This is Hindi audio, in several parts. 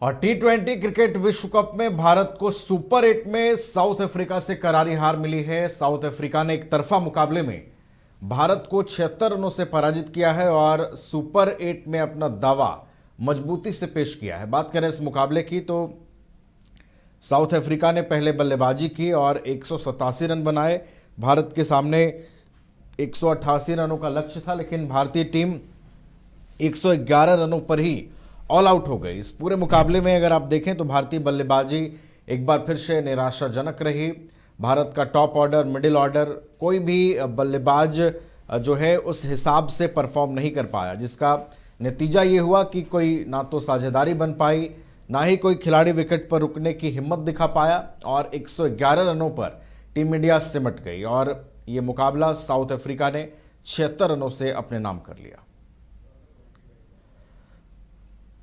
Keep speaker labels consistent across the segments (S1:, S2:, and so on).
S1: और टी20 क्रिकेट विश्व कप में भारत को सुपर 8 में साउथ अफ्रीका से करारी हार मिली है। साउथ अफ्रीका ने एक तरफा मुकाबले में भारत को 76 रनों से पराजित किया है और सुपर 8 में अपना दावा मजबूती से पेश किया है। बात करें इस मुकाबले की तो साउथ अफ्रीका ने पहले बल्लेबाजी की और 187 रन बनाए। भारत के सामने 188 रनों का लक्ष्य था, लेकिन भारतीय टीम 111 रनों पर ही ऑल आउट हो गई। इस पूरे मुकाबले में अगर आप देखें तो भारतीय बल्लेबाजी एक बार फिर से निराशाजनक रही। भारत का टॉप ऑर्डर, मिडिल ऑर्डर, कोई भी बल्लेबाज जो है उस हिसाब से परफॉर्म नहीं कर पाया, जिसका नतीजा ये हुआ कि कोई ना तो साझेदारी बन पाई, ना ही कोई खिलाड़ी विकेट पर रुकने की हिम्मत दिखा पाया और 111 रनों पर टीम इंडिया सिमट गई और ये मुकाबला साउथ अफ्रीका ने 76 रनों से अपने नाम कर लिया।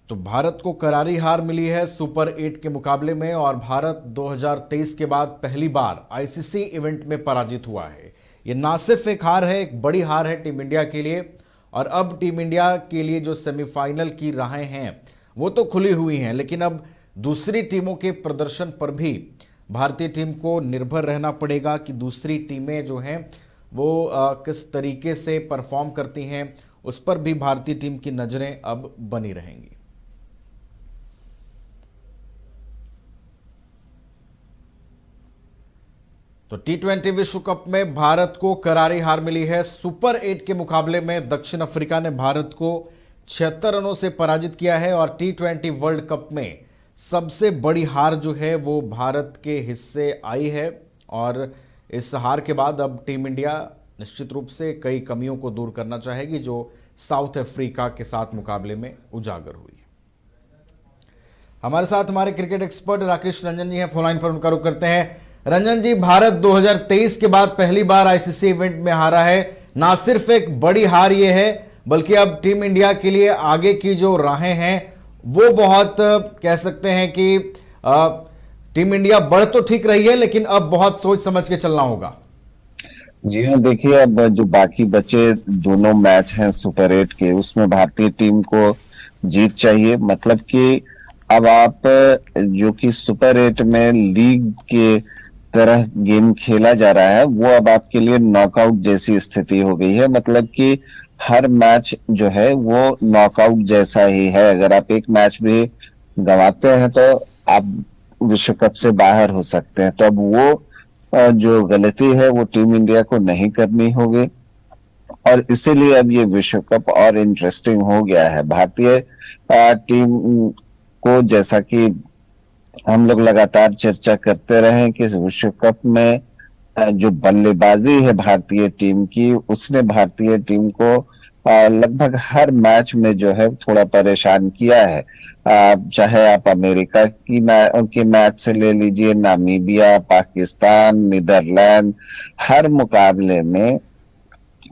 S1: तो भारत को करारी हार मिली है सुपर 8 के मुकाबले में और भारत 2023 के बाद पहली बार आईसीसी इवेंट में पराजित हुआ है। ये ना सिर्फ एक हार है, एक बड़ी हार है टीम इंडिया के लिए। और अब टीम इंडिया के लिए जो सेमीफाइनल की राहें हैं वो तो खुली हुई हैं, लेकिन अब दूसरी टीमों के प्रदर्शन पर भी भारतीय टीम को निर्भर रहना पड़ेगा कि दूसरी टीमें जो हैं वो किस तरीके से परफॉर्म करती हैं, उस पर भी भारतीय टीम की नज़रें अब बनी रहेंगी। तो टी20 विश्व कप में भारत को करारी हार मिली है। सुपर 8 के मुकाबले में दक्षिण अफ्रीका ने भारत को 76 रनों से पराजित किया है और टी20 वर्ल्ड कप में सबसे बड़ी हार जो है वो भारत के हिस्से आई है। और इस हार के बाद अब टीम इंडिया निश्चित रूप से कई कमियों को दूर करना चाहेगी जो साउथ अफ्रीका के साथ मुकाबले में उजागर हुई। हमारे साथ हमारे क्रिकेट एक्सपर्ट राकेश रंजन जी हैं, फोन लाइन पर उनका रुख करते हैं। रंजन जी, भारत 2023 के बाद पहली बार आईसीसी इवेंट में हारा है। ना सिर्फ एक बड़ी हार ये है, बल्कि अब टीम इंडिया के लिए आगे की जो राहें हैं वो बहुत कह सकते हैं कि टीम इंडिया बढ़ तो ठीक रही है, लेकिन अब बहुत सोच समझ के चलना होगा।
S2: जी हाँ, देखिए अब जो बाकी बचे दोनों मैच हैं सुपर 8 के, उसमें भारतीय टीम को जीत चाहिए। मतलब कि अब आप जो कि सुपर 8 में लीग के तरह गेम खेला जा रहा है वो अब आपके लिए नॉकआउट जैसी स्थिति हो गई है। मतलब कि हर मैच जो है वो नॉकआउट जैसा ही है। अगर आप एक मैच भी गंवाते हैं तो आप विश्व कप से बाहर हो सकते हैं। तो अब वो जो गलती है वो टीम इंडिया को नहीं करनी होगी और इसीलिए अब ये विश्व कप और इंटरेस्टिंग हो गया है। भारतीय टीम को, जैसा कि हम लोग लगातार चर्चा करते रहे कि विश्व कप में जो बल्लेबाजी है भारतीय टीम की, उसने भारतीय टीम को लगभग हर मैच में जो है थोड़ा परेशान किया है। चाहे आप अमेरिका की मैच से ले लीजिए, नामीबिया, पाकिस्तान, नीदरलैंड, हर मुकाबले में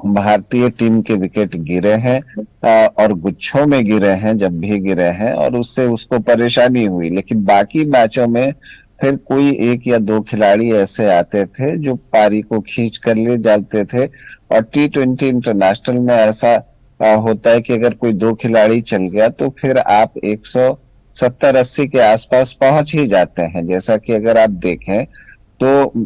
S2: भारतीय टीम के विकेट गिरे हैं और गुच्छों में गिरे हैं जब भी गिरे हैं, और उससे उसको परेशानी हुई। लेकिन बाकी मैचों में फिर कोई एक या दो खिलाड़ी ऐसे आते थे जो पारी को खींच कर ले जाते थे। और टी20 इंटरनेशनल में ऐसा होता है कि अगर कोई दो खिलाड़ी चल गया तो फिर आप 170-80 के आसपास पहुंच ही जाते हैं। जैसा कि अगर आप देखें तो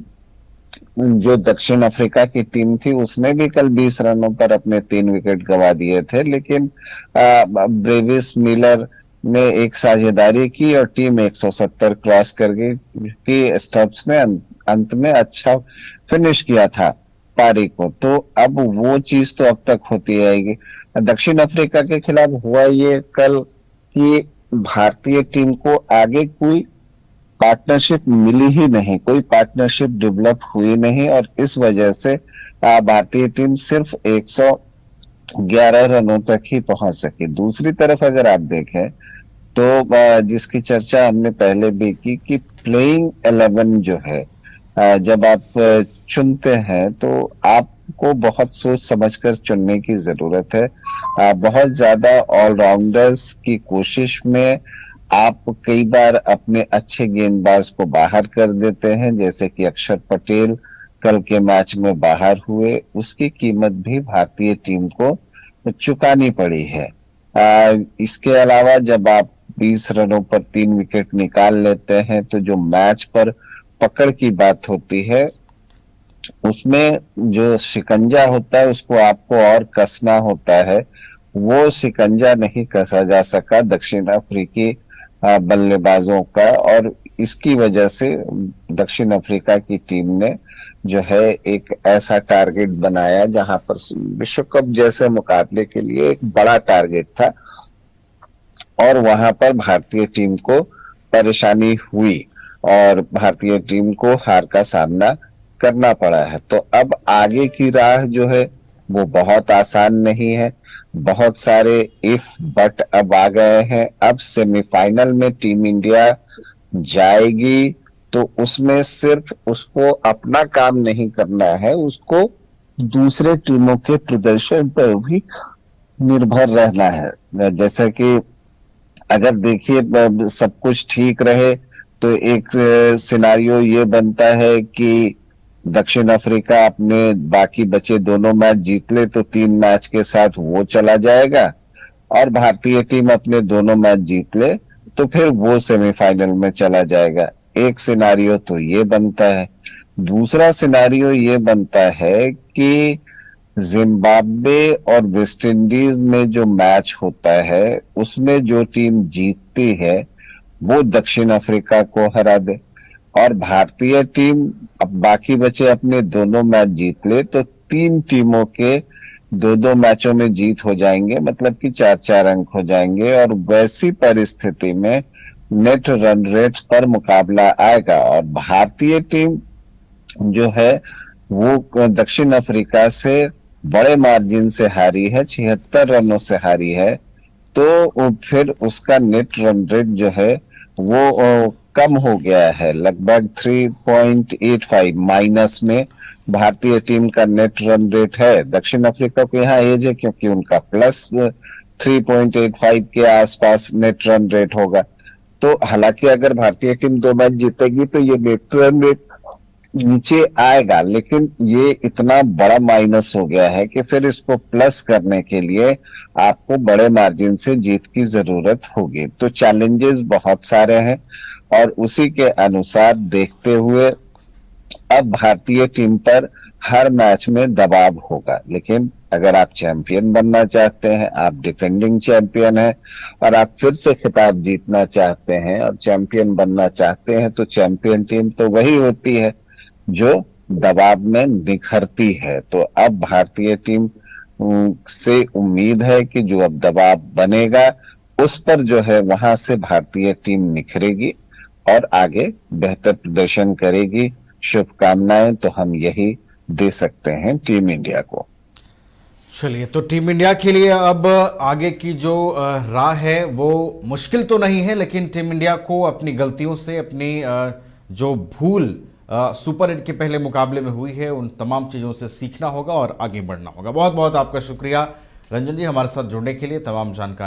S2: जो दक्षिण अफ्रीका की टीम थी उसने भी कल 20 रनों पर अपने 3 विकेट गंवा दिए थे, लेकिन ब्रेविस मिलर ने एक साझेदारी की और टीम 170 क्रॉस कर गई कि स्टब्स ने अंत में अच्छा फिनिश किया था पारी को। तो अब वो चीज तो अब तक होती आएगी। दक्षिण अफ्रीका के खिलाफ हुआ ये कल कि भारतीय टीम को आगे कोई पार्टनरशिप मिली ही नहीं, कोई पार्टनरशिप डेवलप हुई नहीं और इस वजह से भारतीय टीम सिर्फ 111 रनों तक ही पहुंच सकी। दूसरी तरफ अगर आप देखें तो जिसकी चर्चा हमने पहले भी की कि प्लेइंग 11 जो है, जब आप चुनते हैं तो आपको बहुत सोच समझकर चुनने की जरूरत है। बहुत ज्यादा ऑलराउंडर्स की कोशिश में आप कई बार अपने अच्छे गेंदबाज को बाहर कर देते हैं, जैसे कि अक्षर पटेल कल के मैच में बाहर हुए। उसकी कीमत भी भारतीय टीम को चुकानी पड़ी है। इसके अलावा जब आप 20 रनों पर 3 विकेट निकाल लेते हैं, तो जो मैच पर पकड़ की बात होती है, उसमें जो शिकंजा होता है उसको आपको और कसना होता है। वो शिकंजा नहीं कसा जा सका दक्षिण अफ्रीकी बल्लेबाजों का, और इसकी वजह से दक्षिण अफ्रीका की टीम ने जो है एक ऐसा टारगेट बनाया जहां पर विश्व कप जैसे मुकाबले के लिए एक बड़ा टारगेट था, और वहां पर भारतीय टीम को परेशानी हुई और भारतीय टीम को हार का सामना करना पड़ा है। तो अब आगे की राह जो है वो बहुत आसान नहीं है। बहुत सारे इफ बट अब आ गए हैं। अब सेमीफाइनल में टीम इंडिया जाएगी तो उसमें सिर्फ उसको अपना काम नहीं करना है, उसको दूसरे टीमों के प्रदर्शन पर भी निर्भर रहना है। जैसे कि अगर देखिए सब कुछ ठीक रहे तो एक सिनारियो ये बनता है कि दक्षिण अफ्रीका अपने बाकी बचे दोनों मैच जीत ले तो 3 मैच के साथ वो चला जाएगा, और भारतीय टीम अपने दोनों मैच जीत ले तो फिर वो सेमीफाइनल में चला जाएगा। एक सिनारियो तो ये बनता है। दूसरा सिनारियो ये बनता है कि जिम्बाब्वे और वेस्ट इंडीज में जो मैच होता है उसमें जो टीम जीतती है वो दक्षिण अफ्रीका को हरा दे, और भारतीय टीम अब बाकी बचे अपने दोनों मैच जीत ले तो 3 टीमों के 2-2 मैचों में जीत हो जाएंगे, मतलब कि 4-4 अंक हो जाएंगे, और वैसी परिस्थिति में नेट रन रेट पर मुकाबला आएगा, और भारतीय टीम जो है वो दक्षिण अफ्रीका से बड़े मार्जिन से हारी है, 76 रनों से हारी है। तो फिर उसका नेट रन रेट जो है वो कम हो गया है, लगभग 3.85 माइनस में भारतीय टीम का नेट रन रेट है। दक्षिण अफ्रीका को यहाँ एज है क्योंकि उनका प्लस 3.85 के आसपास नेट रन रेट होगा। तो हालांकि अगर भारतीय टीम 2 मैच जीतेगी तो ये नेट रन रेट नीचे आएगा, लेकिन ये इतना बड़ा माइनस हो गया है कि फिर इसको प्लस करने के लिए आपको बड़े मार्जिन से जीत की जरूरत होगी। तो चैलेंजेस बहुत सारे हैं, और उसी के अनुसार देखते हुए अब भारतीय टीम पर हर मैच में दबाव होगा। लेकिन अगर आप चैंपियन बनना चाहते हैं, आप डिफेंडिंग चैंपियन हैं और आप फिर से खिताब जीतना चाहते हैं और चैंपियन बनना चाहते हैं, तो चैंपियन टीम तो वही होती है जो दबाव में निखरती है। तो अब भारतीय टीम से उम्मीद है कि जो अब दबाव बनेगा उस पर जो है वहां से भारतीय टीम निखरेगी और आगे बेहतर प्रदर्शन करेगी। शुभकामनाएं तो हम यही दे सकते हैं टीम इंडिया को।
S1: चलिए, तो टीम इंडिया के लिए अब आगे की जो राह है वो मुश्किल तो नहीं है, लेकिन टीम इंडिया को अपनी गलतियों से, अपनी जो भूल सुपर 8 के पहले मुकाबले में हुई है, उन तमाम चीज़ों से सीखना होगा और आगे बढ़ना होगा। बहुत बहुत आपका शुक्रिया रंजन जी, हमारे साथ जुड़ने के लिए, तमाम जानकारी